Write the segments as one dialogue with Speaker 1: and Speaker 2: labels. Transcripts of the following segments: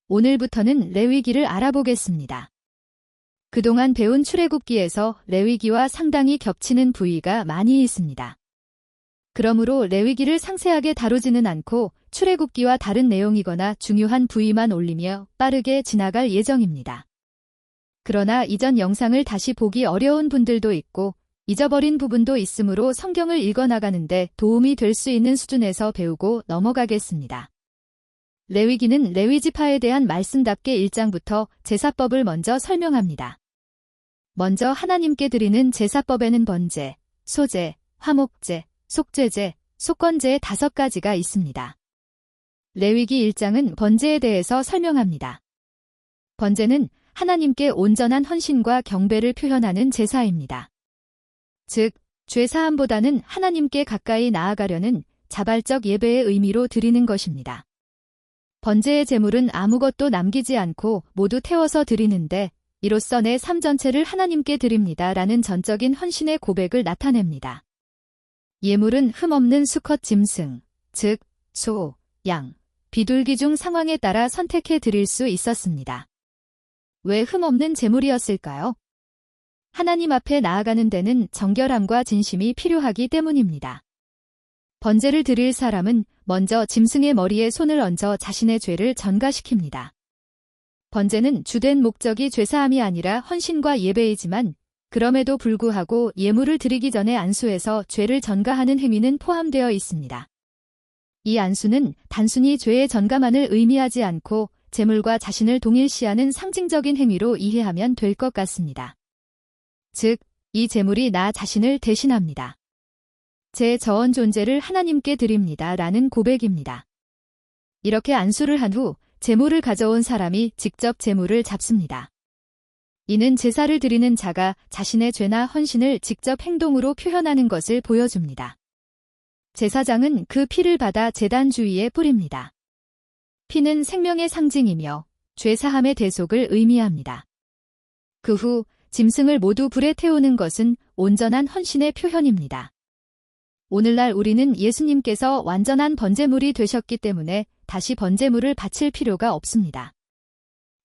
Speaker 1: 오늘부터는 레위기를 알아보겠습니다. 그동안 배운 출애굽기에서 레위기와 상당히 겹치는 부위가 많이 있습니다. 그러므로 레위기를 상세하게 다루지는 않고 출애굽기와 다른 내용이거나 중요한 부위만 올리며 빠르게 지나갈 예정입니다. 그러나 이전 영상을 다시 보기 어려운 분들도 있고 잊어버린 부분도 있으므로 성경을 읽어나가는데 도움이 될 수 있는 수준에서 배우고 넘어가겠습니다. 레위기는 레위지파에 대한 말씀답게 1장부터 제사법을 먼저 설명합니다. 먼저 하나님께 드리는 제사법에는 번제, 소제, 화목제, 속죄제, 속건제 5가지가 있습니다. 레위기 1장은 번제에 대해서 설명합니다. 번제는 하나님께 온전한 헌신과 경배를 표현하는 제사입니다. 즉, 죄사함보다는 하나님께 가까이 나아가려는 자발적 예배의 의미로 드리는 것입니다. 번제의 제물은 아무것도 남기지 않고 모두 태워서 드리는데 이로써 내 삶 전체를 하나님께 드립니다라는 전적인 헌신의 고백을 나타냅니다. 예물은 흠없는 수컷 짐승, 즉 소, 양, 비둘기 중 상황에 따라 선택해 드릴 수 있었습니다. 왜 흠없는 제물이었을까요? 하나님 앞에 나아가는 데는 정결함과 진심이 필요하기 때문입니다. 번제를 드릴 사람은 먼저 짐승의 머리에 손을 얹어 자신의 죄를 전가시킵니다. 번제는 주된 목적이 죄사함이 아니라 헌신과 예배이지만 그럼에도 불구하고 예물을 드리기 전에 안수해서 죄를 전가하는 행위는 포함되어 있습니다. 이 안수는 단순히 죄의 전가만을 의미하지 않고 제물과 자신을 동일시하는 상징적인 행위로 이해하면 될 것 같습니다. 즉, 이 제물이 나 자신을 대신합니다. 제 저언 존재를 하나님께 드립니다 라는 고백입니다. 이렇게 안수를 한 후 제물을 가져온 사람이 직접 제물을 잡습니다. 이는 제사를 드리는 자가 자신의 죄나 헌신을 직접 행동으로 표현하는 것을 보여줍니다. 제사장은 그 피를 받아 제단 주위에 뿌립니다. 피는 생명의 상징이며 죄사함의 대속을 의미합니다. 그 후 짐승을 모두 불에 태우는 것은 온전한 헌신의 표현입니다. 오늘날 우리는 예수님께서 완전한 번제물이 되셨기 때문에 다시 번제물을 바칠 필요가 없습니다.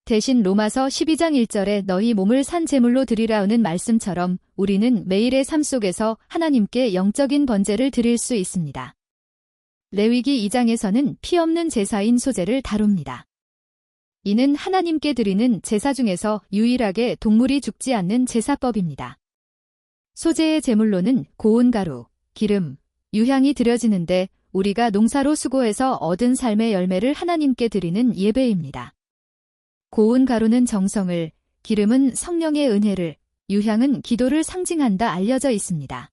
Speaker 1: 대신 로마서 12장 1절에 너희 몸을 산 제물로 드리라는 말씀처럼 우리는 매일의 삶 속에서 하나님께 영적인 번제를 드릴 수 있습니다. 레위기 2장에서는 피 없는 제사인 소제를 다룹니다. 이는 하나님께 드리는 제사 중에서 유일하게 동물이 죽지 않는 제사법입니다. 소제의 제물로는 고운 가루, 기름, 유향이 드려지는데 우리가 농사로 수고해서 얻은 삶의 열매를 하나님께 드리는 예배입니다. 고운 가루는 정성을, 기름은 성령의 은혜를, 유향은 기도를 상징한다 알려져 있습니다.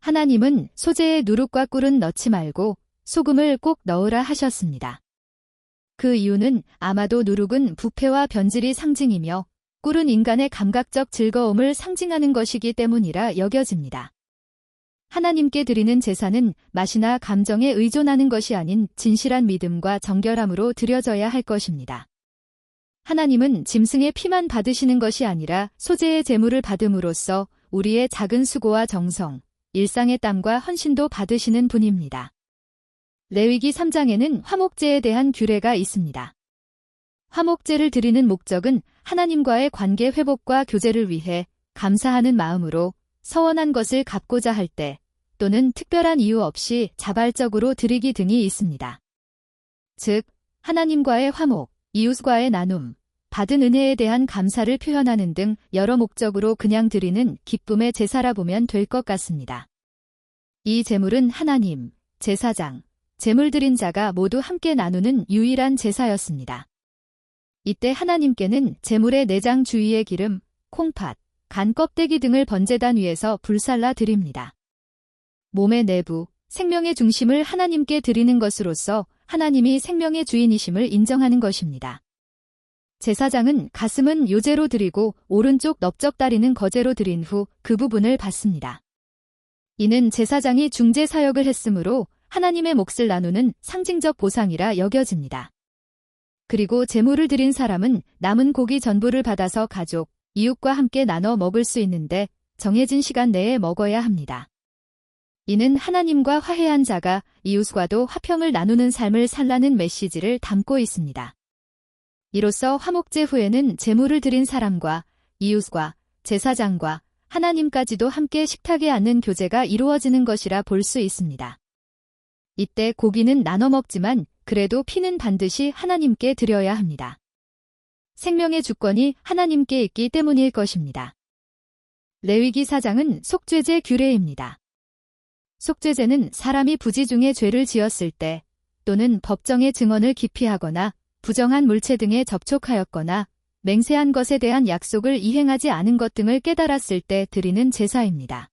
Speaker 1: 하나님은 소제에 누룩과 꿀은 넣지 말고 소금을 꼭 넣으라 하셨습니다. 그 이유는 아마도 누룩은 부패와 변질이 상징이며 꿀은 인간의 감각적 즐거움을 상징하는 것이기 때문이라 여겨집니다. 하나님께 드리는 제사는 맛이나 감정에 의존하는 것이 아닌 진실한 믿음과 정결함으로 드려져야 할 것입니다. 하나님은 짐승의 피만 받으시는 것이 아니라 소제의 제물을 받음으로써 우리의 작은 수고와 정성, 일상의 땀과 헌신도 받으시는 분입니다. 레위기 3장에는 화목제에 대한 규례가 있습니다. 화목제를 드리는 목적은 하나님과의 관계 회복과 교제를 위해 감사하는 마음으로 서원한 것을 갚고자 할 때 또는 특별한 이유 없이 자발적으로 드리기 등이 있습니다. 즉, 하나님과의 화목, 이웃과의 나눔, 받은 은혜에 대한 감사를 표현하는 등 여러 목적으로 그냥 드리는 기쁨의 제사라 보면 될 것 같습니다. 이 제물은 하나님, 제사장, 제물 드린 자가 모두 함께 나누는 유일한 제사였습니다. 이때 하나님께는 제물의 내장 주위의 기름, 콩팥, 간 껍데기 등을 번제단 위에서 불살라 드립니다. 몸의 내부, 생명의 중심을 하나님께 드리는 것으로서 하나님이 생명의 주인이심을 인정하는 것입니다. 제사장은 가슴은 요제로 드리고 오른쪽 넓적다리는 거제로 드린 후 그 부분을 받습니다. 이는 제사장이 중재 사역을 했으므로 하나님의 몫을 나누는 상징적 보상이라 여겨집니다. 그리고 제물을 드린 사람은 남은 고기 전부를 받아서 가족, 이웃과 함께 나눠 먹을 수 있는데 정해진 시간 내에 먹어야 합니다. 이는 하나님과 화해한 자가 이웃과도 화평을 나누는 삶을 살라는 메시지를 담고 있습니다. 이로써 화목제 후에는 제물을 드린 사람과 이웃과 제사장과 하나님까지도 함께 식탁에 앉는 교제가 이루어지는 것이라 볼 수 있습니다. 이때 고기는 나눠 먹지만 그래도 피는 반드시 하나님께 드려야 합니다. 생명의 주권이 하나님께 있기 때문일 것입니다. 레위기 4장은 속죄제 규례입니다. 속죄제는 사람이 부지 중에 죄를 지었을 때 또는 법정의 증언을 기피하거나 부정한 물체 등에 접촉하였거나 맹세한 것에 대한 약속을 이행하지 않은 것 등을 깨달았을 때 드리는 제사입니다.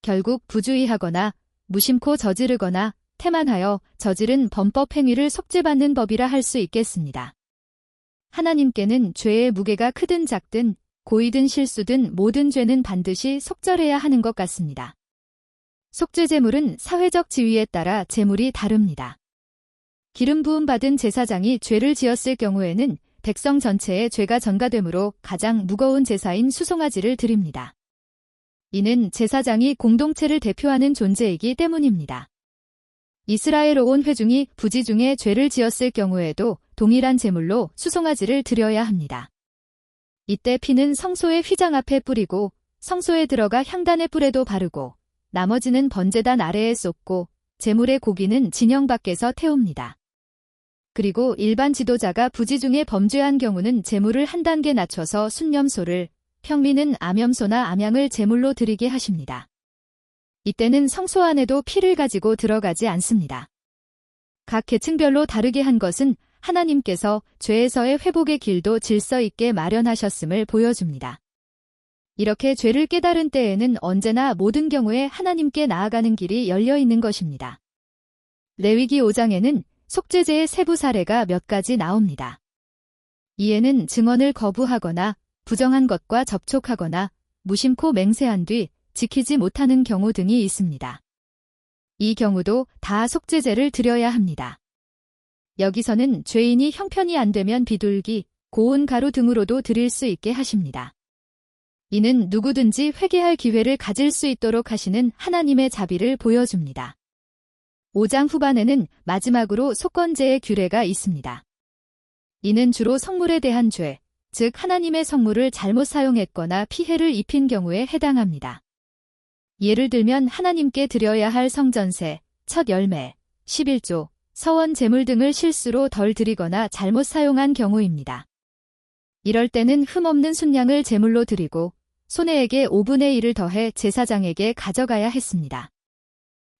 Speaker 1: 결국 부주의하거나 무심코 저지르거나 태만하여 저지른 범법 행위를 속죄받는 법이라 할 수 있겠습니다. 하나님께는 죄의 무게가 크든 작든 고의든 실수든 모든 죄는 반드시 속절해야 하는 것 같습니다. 속죄제물은 사회적 지위에 따라 제물이 다릅니다. 기름 부음 받은 제사장이 죄를 지었을 경우에는 백성 전체의 죄가 전가되므로 가장 무거운 제사인 수송아지를 드립니다. 이는 제사장이 공동체를 대표하는 존재이기 때문입니다. 이스라엘 온 회중이 부지 중에 죄를 지었을 경우에도 동일한 제물로 수송아지를 드려야 합니다. 이때 피는 성소의 휘장 앞에 뿌리고 성소에 들어가 향단의 뿔에도 바르고 나머지는 번제단 아래에 쏟고 제물의 고기는 진영 밖에서 태웁니다. 그리고 일반 지도자가 부지 중에 범죄한 경우는 제물을 한 단계 낮춰서 순념소를, 평민은 암염소나 암양을 제물로 드리게 하십니다. 이때는 성소 안에도 피를 가지고 들어가지 않습니다. 각 계층별로 다르게 한 것은 하나님께서 죄에서의 회복의 길도 질서 있게 마련하셨음을 보여줍니다. 이렇게 죄를 깨달은 때에는 언제나 모든 경우에 하나님께 나아가는 길이 열려 있는 것입니다. 레위기 5장에는 속죄제의 세부 사례가 몇 가지 나옵니다. 이에는 증언을 거부하거나 부정한 것과 접촉하거나 무심코 맹세한 뒤 지키지 못하는 경우 등이 있습니다. 이 경우도 다 속죄제를 드려야 합니다. 여기서는 죄인이 형편이 안 되면 비둘기, 고운 가루 등으로도 드릴 수 있게 하십니다. 이는 누구든지 회개할 기회를 가질 수 있도록 하시는 하나님의 자비를 보여줍니다. 5장 후반에는 마지막으로 속건제의 규례가 있습니다. 이는 주로 성물에 대한 죄, 즉 하나님의 성물을 잘못 사용했거나 피해를 입힌 경우에 해당합니다. 예를 들면 하나님께 드려야 할 성전세, 첫 열매, 11조, 서원 제물 등을 실수로 덜 드리거나 잘못 사용한 경우입니다. 이럴 때는 흠없는 순양을 제물로 드리고 손해액의 5분의 1을 더해 제사장에게 가져가야 했습니다.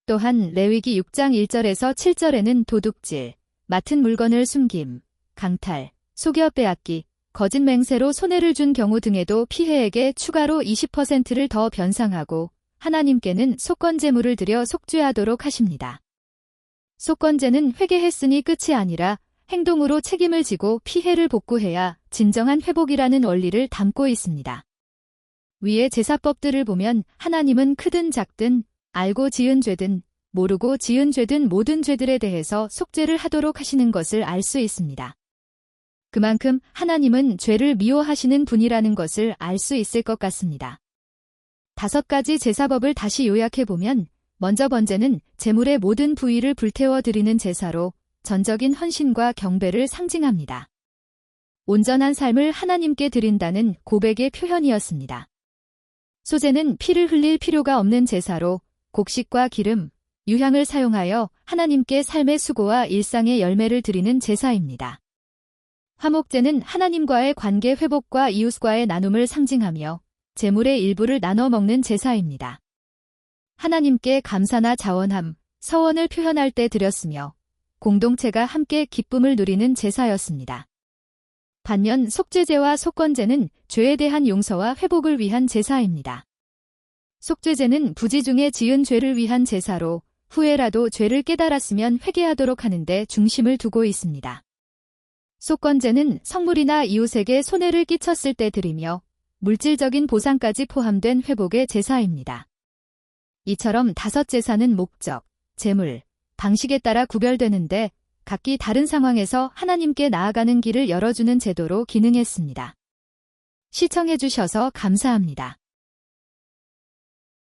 Speaker 1: 또한 레위기 6장 1절에서 7절에는 도둑질, 맡은 물건을 숨김, 강탈, 속여 빼앗기, 거짓 맹세로 손해를 준 경우 등에도 피해액의 추가로 20%를 더 변상하고 하나님께는 속건제물을 드려 속죄하도록 하십니다. 속건제는 회개했으니 끝이 아니라 행동으로 책임을 지고 피해를 복구해야 진정한 회복이라는 원리를 담고 있습니다. 위의 제사법들을 보면 하나님은 크든 작든 알고 지은 죄든 모르고 지은 죄든 모든 죄들에 대해서 속죄를 하도록 하시는 것을 알 수 있습니다. 그만큼 하나님은 죄를 미워하시는 분이라는 것을 알 수 있을 것 같습니다. 5가지 제사법을 다시 요약해보면 먼저 번제는 제물의 모든 부위를 불태워 드리는 제사로 전적인 헌신과 경배를 상징합니다. 온전한 삶을 하나님께 드린다는 고백의 표현이었습니다. 소제는 피를 흘릴 필요가 없는 제사로 곡식과 기름, 유향을 사용하여 하나님께 삶의 수고와 일상의 열매를 드리는 제사입니다. 화목제는 하나님과의 관계 회복과 이웃과의 나눔을 상징하며 제물의 일부를 나눠 먹는 제사입니다. 하나님께 감사나 자원함, 서원을 표현할 때 드렸으며 공동체가 함께 기쁨을 누리는 제사였습니다. 반면 속죄제와 속건제는 죄에 대한 용서와 회복을 위한 제사입니다. 속죄제는 부지 중에 지은 죄를 위한 제사로 후에라도 죄를 깨달았으면 회개하도록 하는데 중심을 두고 있습니다. 속건제는 성물이나 이웃에게 손해를 끼쳤을 때 드리며 물질적인 보상까지 포함된 회복의 제사입니다. 이처럼 5제사는 목적, 제물, 방식에 따라 구별되는데 각기 다른 상황에서 하나님께 나아가는 길을 열어주는 제도로 기능했습니다. 시청해주셔서 감사합니다.